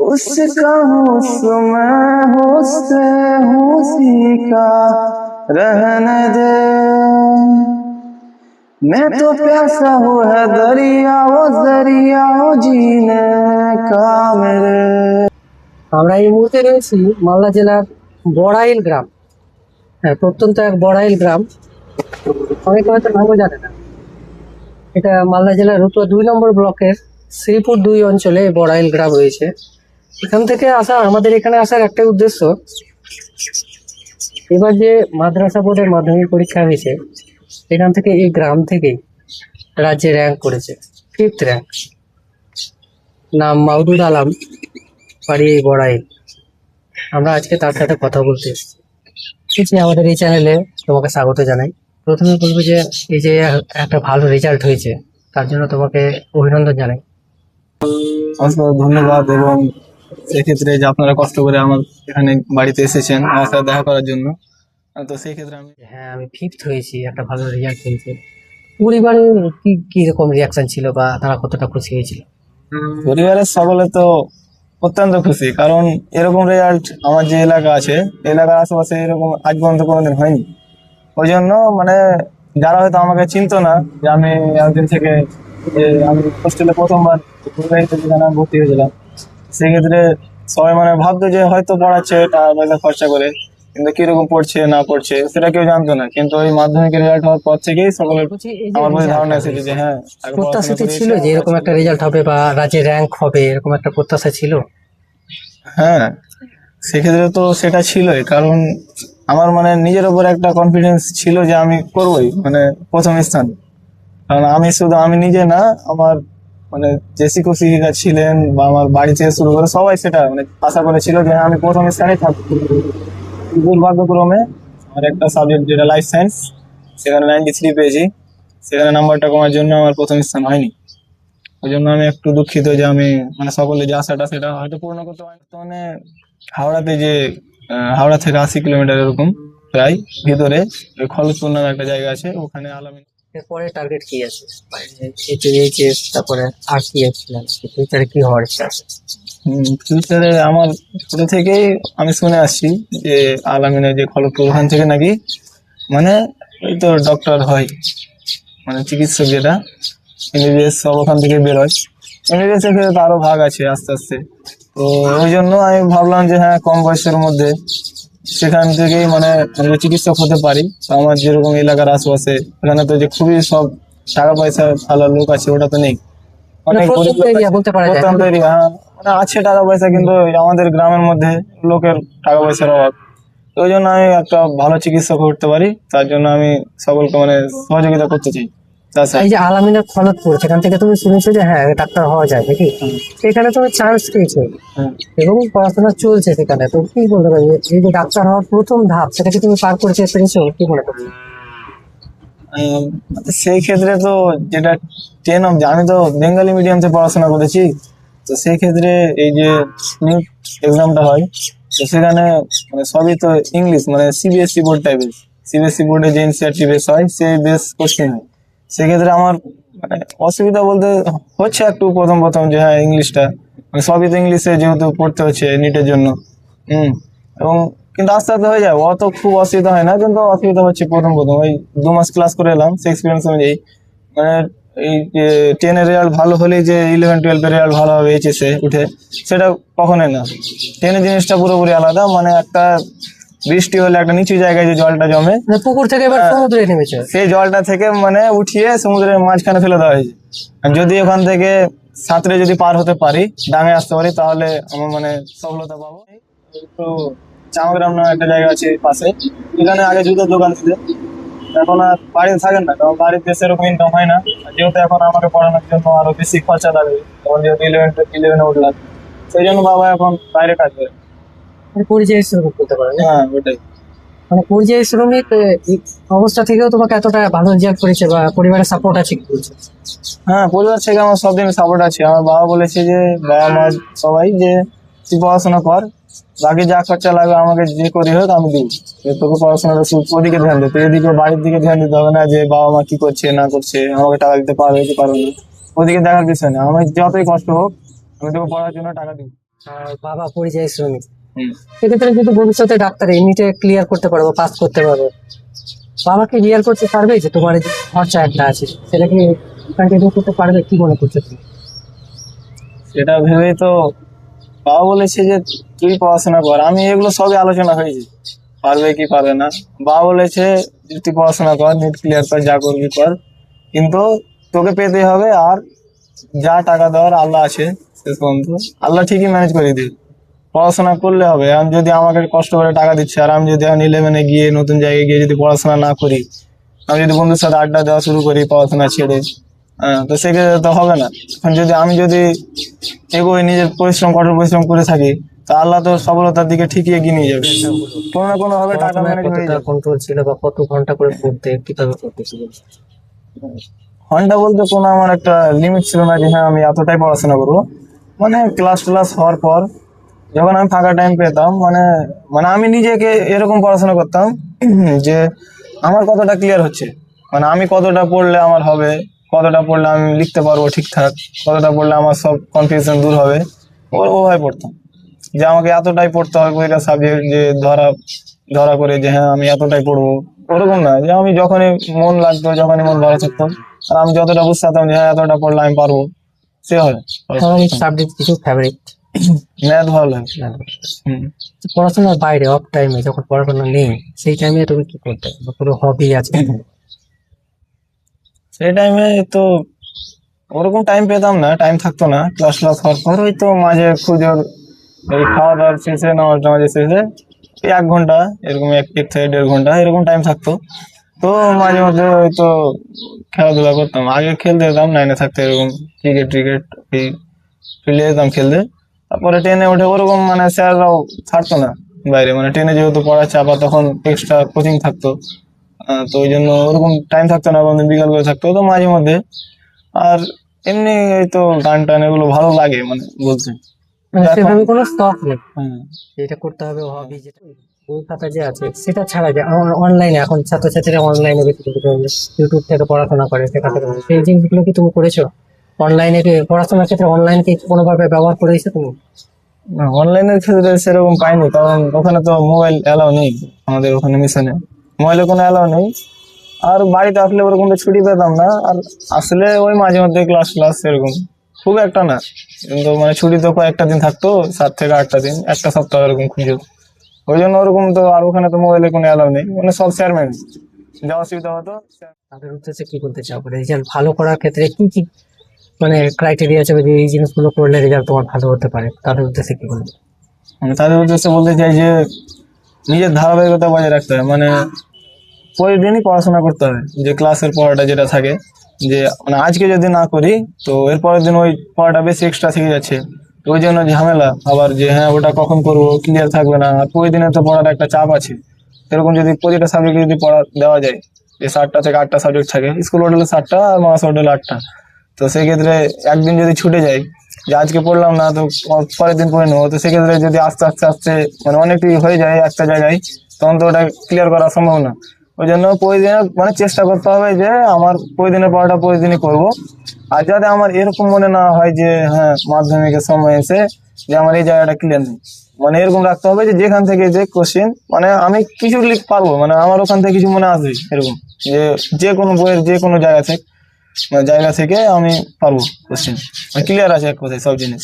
उसका हुस्न हुस्न उसी का रहने दे। मैं तो प्यासा हूँ है दरिया वो जरिया जीने का मेरे। আমরা এই মুহূর্তে রয়েছি মালদা জেলার বড়াইল গ্রাম। হ্যাঁ, প্রত্যন্ত এক বড়াইল গ্রাম, অনেকে হয়তো নামও জানে না। এটা মালদা জেলার রতুয়া 2 নম্বর ব্লকের শ্রীপুর 2 অঞ্চলে এই বড়াইল গ্রাম রয়েছে। এখান থেকে আমাদের এখানে আসার একটাই উদ্দেশ্য, এবার যে মাদ্রাসা বোর্ডের মাধ্যমিক পরীক্ষা হয়েছে এখান থেকে এই গ্রাম থেকেই রাজ্যে র্যাঙ্ক করেছে, 5th র্যাঙ্ক। নাম মাহদুদ আলম, বাড়ি এই বড়াইল। আমরা আজকে তার সাথে কথা বলতে এসেছি। আমাদের এই চ্যানেলে তোমাকে স্বাগত জানাই। প্রথমে বলবো যে এই যে একটা ভালো রেজাল্ট হয়েছে তার জন্য তোমাকে অভিনন্দন জানাই। অসংখ্য ধন্যবাদ। এবং সেক্ষেত্রে যে আপনারা কষ্ট করে আমার এখানে বাড়িতে এসেছেন আমার সাথে দেখা করার জন্য, তো সেই ক্ষেত্রে হ্যাঁ, আমি 5th হয়েছি, একটা ভালো রেজাল্ট হয়েছে। পরিবারে কি রকম রিয়াকশন ছিল বা তারা কতটা খুশি হয়েছিল? পরিবারের সকলে তো অত্যন্ত খুশি, কারণ এরকম রেজাল্ট আমার যে এলাকা আছে এলাকার আশেপাশে এরকম আজ পর্যন্ত কোনোদিন হয়নি। ওই জন্য মানে যারা হয়তো আমাকে চিনতো না যে আমি একদিন থেকে যে আমি হোস্টেলে প্রথমবার যেখানে আমি ভর্তি হয়েছিলাম, সেক্ষেত্রে সবাই মানে ভাবতো যে হয়তো পড়াচ্ছে টাকা পয়সা খরচা করে, কিন্তু কিরকম পড়ছে না পড়ছে সেটা কেউ জানতো না। কিন্তু ওই মাধ্যমিকের রেজাল্ট হওয়ার পর থেকেই সকলের আমার মধ্যে ধারণা এসেছে যে হ্যাঁ, প্রত্যাশা ছিল যে এরকম একটা রেজাল্ট হবে বা রাজ্যে র্যাঙ্ক হবে, এরকম একটা প্রত্যাশা ছিল। হ্যাঁ, সেক্ষেত্রে তো সেটা ছিলই, কারণ আমার মানে নিজের উপর একটা কনফিডেন্স ছিল যে আমি করবোই মানে প্রথম স্থান। কারণ আমি নিজে না, আমার মানে যে শিক্ষক শিক্ষিকা ছিলেন বা আমার বাড়ি থেকে শুরু করে সবাই সেটা মানে আশা করেছিল যে আমি প্রথম স্থানে থাকবো। দুর্ভাগ্যক্রমে আমার একটা সাবজেক্ট যেটা লাইফ সায়েন্স, সেখানে 93 পেয়েছি। সেখানে নাম্বারটা কমার জন্য আমার প্রথম স্থান হয়নি। ওই জন্য আমি একটু দুঃখিত যে আমি মানে সকলে যে আশাটা সেটা হয়তো পূর্ণ করতে পারি। বর্তমানে হাওড়াতে যে হাওড়া থেকে 80 কিলোমিটার এরকম প্রায় ভিতরে ওই খলসপুর নামে একটা জায়গা আছে, ওখানে আলামিন। এরপরে টার্গেট কি আছে? এইচএস, তারপরে আর কি আছে? ফিউচারে কি হওয়ার ইচ্ছা আছে? ফিউচারে আমার ছোট থেকেই আমি শুনে আসছি যে আলামিনের যে খলসপুর ওখান থেকে নাকি মানে ওই তো ডক্টর হয়, মানে চিকিৎসক যেটা এমবিবিএস সব ওখান থেকে বেরোয়। এমবিবিএস এর ক্ষেত্রে তো আরো ভাগ আছে আস্তে আস্তে। তো ওই জন্য আমি ভাবলাম যে হ্যাঁ, কম বয়সের মধ্যে সেখান থেকেই মানে আমি চিকিৎসক হতে পারি। তো আমার যেরকম এলাকার আশেপাশে এখানে তো যে খুবই সব টাকা পয়সা ভালো লোক আছে ওটা তো নেই, অনেক গরিব লোক আছে, বলতে পারা যায়। প্রত্যন্ত এরিয়া মানে আছে টাকা পয়সা, কিন্তু আমাদের গ্রামের মধ্যে লোকের টাকা পয়সার অভাব। তো ওই জন্য আমি একটা ভালো চিকিৎসক করতে পারি, তার জন্য আমি সকলকে মানে সহযোগিতা করতে চাই। এই যে আলামিনের খলতপুর, সেখান থেকে তুমি শুনেছো যে হ্যাঁ ডাক্তার হওয়া যায় নাকি? সেখানে তুমি চান্স পেয়েছো এবং পড়াশোনা চলছে সেখানে, তো কি বলতে পারি এই যে ডাক্তার হওয়ার প্রথম ধাপ সেটাকে তুমি পার করতে পেরেছো, কি মনে করছো? সেই ক্ষেত্রে তো যেটা আমি তো বেঙ্গলি মিডিয়ামতে পড়াশোনা করেছি, তো সেই ক্ষেত্রে এই যে নিট এক্সামটা হয় তো সেখানে মানে সবই তো ইংলিশ, মানে সিবিএসসি বোর্ড টাইপের। সিবিএসসি বোর্ডে যে এনসিআরটি বেস হয় সেই বেস কোশ্চেন হয়। সেক্ষেত্রে আমার মানে অসুবিধা বলতে হচ্ছে একটু প্রথম প্রথম যে হ্যাঁ ইংলিশটা মানে সবই তো ইংলিশে যেহেতু পড়তে হচ্ছে নিটের জন্য। এবং কিন্তু আস্তে আস্তে হয়ে যায়, অত খুব অসুবিধা হয় না, কিন্তু অসুবিধা হচ্ছে প্রথম প্রথম। ওই 2 মাস ক্লাস করে এলাম, সে এক্সপিরিয়েন্স অনুযায়ী মানে এই যে 10-এর রেজাল্ট ভালো হলে যে 11-12-এর রেজাল্ট ভালো হবে এইচএসে উঠে, সেটা কখনোই না। 10-এর জিনিসটা পুরোপুরি আলাদা। মানে একটা বৃষ্টি হলে একটা নিচু জায়গায় যে জলটা জমে পুকুর থেকে এবার সমুদ্রে নেমেছে, সেই জলটা থেকে মানে উঠিয়ে সমুদ্রের মাঝখানে ফেলে দেওয়া হয়েছে। আর যদি ওখান থেকে সাঁতরে যদি পার হতে পারি, ডাঙে আসতে পারি, তাহলে আমার মানে সফলতা পাবো। তো চামগ্রাম নামে একটা জায়গা আছে পাশে, এখানে আগে জুতোর দোকান ছিল, এখন আর বাড়িতে থাকেন না, কারণ বাড়িতে সেরকম ইনকাম হয় না। যেহেতু এখন আমাকে পড়ানোর জন্য আরো বেশি খরচা লাগবে, তখন যেহেতু 11-11 উঠলাম, সেই জন্য বাবা এখন বাইরে কাজ করে। পরিযায়ী শ্রমিক করতে পারে। হ্যাঁ, ওটাই। মানে পরিযায়ী শ্রমিক অবস্থা থেকেও তোমাকে এতটা ভালো রেজাল্ট করেছে বা পরিবারের সাপোর্ট আছে কি বলছে? হ্যাঁ, পরিবার থেকে আমার সব দিন সাপোর্ট আছে। আমার বাবা বলেছে যে বাবা মা সবাই যে তুই পড়াশোনা কর, বাকি যা খরচা লাগবে আমাকে যে করে হোক আমি দিই, তোকে পড়াশোনাটা ওদিকে ধ্যান দে, তুই এদিকে বাড়ির দিকে ধ্যান দিতে হবে না যে বাবা মা কি করছে না করছে, আমাকে টাকা দিতে পারবে কি পারবে না, ওদিকে দেখার বিষয় না। আমি যতই কষ্ট হোক আমি তোকে পড়ার জন্য টাকা দিব। আর বাবা পরিযায়ী শ্রমিক, হুম। সেক্ষেত্রে যদি ভবিষ্যতে ডাক্তার এমনিতে ক্লিয়ার করতে পারবো, পাস করতে পারবো, বাবাকে রিয়াল করতে পারবে যে তোমার এই যে খরচা একটা আছে সেটাকে কন্টিনিউ করতে পারবে, কি মনে করছো তুমি? সেটা ভেবেই তো বাবা বলেছে যে তুই পড়াশোনা কর, আমি এগুলো সবই আলোচনা হয়েছে পারবে কি পারবে না। বাবা বলেছে যে তুই পড়াশোনা কর, নেট ক্লিয়ার কর, যা করবি কর, কিন্তু তোকে পেতে হবে। আর যা টাকা দেওয়ার আল্লাহ আছে, শেষ পর্যন্ত আল্লাহ ঠিকই ম্যানেজ করে দিবে। পড়াশোনা করলে হবে। আমি যদি আমাকে কষ্ট করে টাকা দিচ্ছে আর আমি যদি এখন 11-এ গিয়ে নতুন জায়গায় গিয়ে যদি পড়াশোনা না করি, আমি যদি বন্ধুর সাথে আড্ডা দেওয়া শুরু করি পড়াশোনা ছেড়ে, তো সেক্ষেত্রে তো হবে না। এখন যদি আমি এগোই, নিজের পরিশ্রম, কঠোর পরিশ্রম করে থাকি, তা আল্লাহ তো সফলতার দিকে ঠিকই এগিয়ে নিয়ে যাবে। কোনো না কোনো ভাবে টাকা পড়াশোনায় ম্যানেজ হয়ে কতটা যাবে। কন্ট্রোল ছিল বা কত ঘন্টা করে পড়তে, কিভাবে পড়তেছিল? ঘন্টা বলতে কোনো আমার একটা লিমিট ছিল না যে হ্যাঁ আমি এতটাই পড়াশোনা করবো। মানে ক্লাস হওয়ার পর যখন আমি ফাঁকা টাইম পেতাম, মানে মানে আমি নিজেকে এরকম পড়াশোনা করতাম যে আমার কতটা ক্লিয়ার হচ্ছে, মানে আমি কতটা পড়লে আমার হবে, কতটা পড়লে আমি লিখতে পারবো ঠিকঠাক, কতটা পড়লে আমার সব কনফিউশন দূর হবে, ওভাবে পড়তাম। যে আমাকে এতটাই পড়তে হবে প্রতিটা সাবজেক্ট, যে ধরা ধরা করে যে হ্যাঁ আমি এতটাই পড়বো, ওরকম না। যে আমি যখনই মন লাগতো, যখনই মন ভালো থাকতো, আর আমি যতটা বুঝতে পারতাম যে হ্যাঁ এতটা পড়লে আমি পারবো, সে হয়। ফেভারিট সাবজেক্ট কিছু ফেভারিট? ম্যাথ ভালো লাগে। হুম। পড়াশোনার বাইরে অফ টাইমে যখন পড়াশোনা নেই সেই টাইমে তুমি কি করতে, বা কোনো হবি আছে? সেই টাইমে তো ওরকম টাইম পেতাম না, টাইম থাকতো না। ক্লাস হওয়ার পর ওই তো মাঝে খুঁজোর এই খাওয়া দাওয়ার শেষে, নামাজ টামাজের শেষে এই 1 ঘন্টা, এরকম 1 থেকে 1.5 ঘন্টা এরকম টাইম থাকতো। তো মাঝে মধ্যে ওই তো খেলাধুলা করতাম। আগে খেলতে যেতাম 9-এ থাকতে, এরকম ক্রিকেট এই ফিল্ডে যেতাম খেলতে। তারপরে 10-এ উঠে ওরকম মানে স্যাররাও ছাড়তো না বাইরে, মানে 10-এ যেহেতু পড়ার চাপ আর তখন এক্সট্রা কোচিং থাকতো, তো ওই জন্য ওরকম টাইম থাকতো না, কোনদিন বিকাল করে থাকতো তো মাঝে মধ্যে। আর এমনি এই তো গান টান এগুলো ভালো লাগে মানে বলতে। মানে এখন সেভাবে কোনো শখ নেই হ্যাঁ, যেটা করতে হবে হবি, যেটা বই খাতা যে আছে সেটা ছাড়া যে অনলাইনে এখন ছাত্রছাত্রীরা অনলাইনে বেশি ইউটিউব থেকে পড়াশোনা করে, সেখান থেকে সেই জিনিসগুলো কি তুমি করেছো? অনলাইনে পড়াশোনার ক্ষেত্রে অনলাইন কি কোনোভাবে ব্যবহার করেছো তুমি? অনলাইনের ক্ষেত্রে সেরকম পাইনি, কারণ ওখানে তো মোবাইল অ্যালাউ নেই। আমাদের ওখানে মিশনে মোবাইলে কোনো অ্যালাউ নেই। আর বাড়িতে আসলে ওরকম তো ছুটি পেতাম না। আর আসলে ওই মাঝে মধ্যে ক্লাস এরকম, খুব একটা না। কিন্তু মানে ছুটি তো কয়েকটা দিন থাকতো, 7 থেকে 8টা দিন, একটা সপ্তাহ এরকম খুঁজো। ওই জন্য ওরকম তো। আর ওখানে তো মোবাইলে কোনো অ্যালাউ নেই, মানে সব স্যারম্যান, যা অসুবিধা হতো তাদের উদ্দেশ্যে কি বলতে চাও? রেজাল্ট ভালো করার ক্ষেত্রে কি কি মানে ক্রাইটেরিয়া আছে যে এই জিনিসগুলো করলে রেজাল্ট তোমার ভালো হতে পারে, তাদের উদ্দেশ্যে কি বলবে? মানে তাদের উদ্দেশ্যে বলতে চাই যে নিজের ধারাবাহিকতা বজায় রাখতে হবে। মানে প্রতিদিনই পড়াশোনা করতে হবে, যে ক্লাসের পড়াটা যেটা থাকে, যে মানে আজকে যদি না করি তো এর পরের দিন ওই পড়াটা বেশি এক্সট্রা থেকে যাচ্ছে। তো ওই জন্য ঝামেলা আবার, যে হ্যাঁ ওটা কখন করবো, ক্লিয়ার থাকবে না। আর প্রতিদিনে তো পড়াটা একটা চাপ আছে। এরকম যদি প্রতিটা সাবজেক্টে যদি পড়া দেওয়া যায়, যে 7টা থেকে 8টা সাবজেক্ট থাকে, স্কুল হোটেলে 7টা আর মাস হোটেলে 8টা, তো সেক্ষেত্রে একদিন যদি ছুটে যায়, যে আজকে পড়লাম না তো পরের দিন পড়ে নেবো, তো সেক্ষেত্রে যদি আস্তে আস্তে আস্তে মানে অনেকটাই হয়ে যায় একটা জায়গায়, তখন তো ওটা ক্লিয়ার করা সম্ভব না। ওই জন্য প্রতিদিন মানে চেষ্টা করতে হবে যে আমার প্রতিদিনের পড়াটা প্রতিদিনই করব। আর যাতে আমার এরকম মনে না হয় যে হ্যাঁ মাধ্যমিকের সময় এসে যে আমার এই জায়গাটা ক্লিয়ার নেই, মানে এরকম রাখতে হবে যে যেখান থেকে যে কোশ্চেন, মানে আমি কিছু লিখ পারবো, মানে আমার ওখান থেকে কিছু মনে আসবে এরকম, যে যে কোনো বইয়ের যে কোনো জায়গা থেকে আমি পারবো কোশ্চেন, ক্লিয়ার আছে এক কথায় সব জিনিস।